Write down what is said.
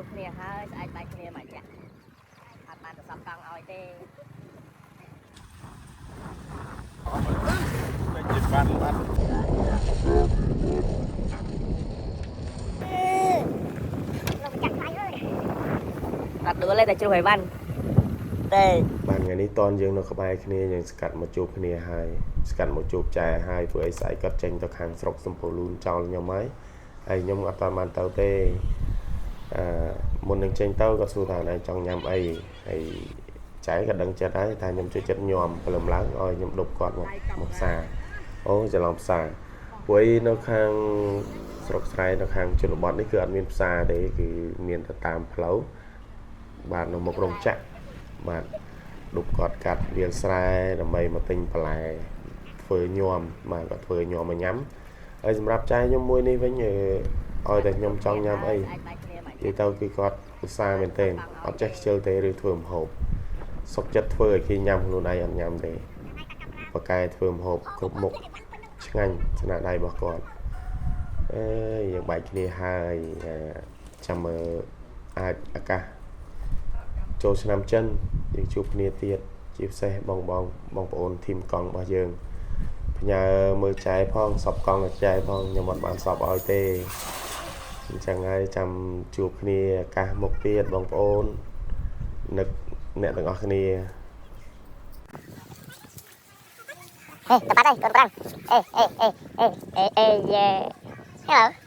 บគ្នាហើយស្អែកបែកគ្នាមិនចាអត់បានទៅសំកង់ឲ្យទេជិះបានបាត់លោកចាក់ខ្លាញ់អើយអត់ដួលទេតែជ្រុះឲ្យបានទេបានថ្ងៃនេះតនយើងនៅក្បែរគ្នាយើងស្កាត់មកជួបគ្នាហើយស្កាត់មកជួបចែហើយព្រោះអីស្អែកគាត់ចេញទៅខាងស្រុកសំពូលូនចោលខ្ញុំហើយខ្ញុំអត់តាន់បានទៅទេមុននឹងចេញទៅគាត់សួរថាឯងចង់ញ៉ាំអីហើយចែក៏ដឹងចិត្តហើយថាខ្ញុំជួយចិត្តញោមព្រលឹមឡើងឲ្យខ្ញុំដប់គាត់មកផ្សារអូច្រឡំផ្សារព្រោះអីនៅខាងស្រុកស្រែនៅខាងជនបទនេះគឺអត់មានផ្សារទេគឺមានតែតាមផ្លូវបាទនៅមុខរោងចក្របាទដប់គាត់កាត់វាលស្រែដើម្បីមកទិញបន្លែធ្វើញោមបាទគាត់ធ្វើញោមមកញ៉ាំហើយសម្រាប់ចែខ្ញុំមួយនេះវិញឲ្យតែខ្ញុំចង់ញ៉ាំអីនិយាយទៅគឺគាត់ឧស្សាហ៍មែនទែនអត់ចេះខ្ជិលទេឬធ្វើម្ហូបសុខចិត្តធ្វើឲ្យគេញ៉ាំខ្លួនឯងអត់ញ៉ាំទេបកកែធ្វើម្ហូបគ្រប់មុខឆ្ងាញ់ស្នាដៃរបស់គាត់យើងបែកគ្នាហើយចាំមើលអាចឱកាសចូលឆ្នាំចិនយើងជួបគ្នាទៀតជាពិសេសបងប្អូនធីមកង់របស់យើងផ្ញើមើលចែផងសពកង់ចែផងខ្ញុំអត់បានសពឲ្យទេអញ្ចឹងហើយចាំជួបគ្នាឱកាសមុខទៀតបងប្អូននឹកអ្នកទាំងអស់គ្នាហេតបាត់ហើយកូនប្រាំងអេយេ Hello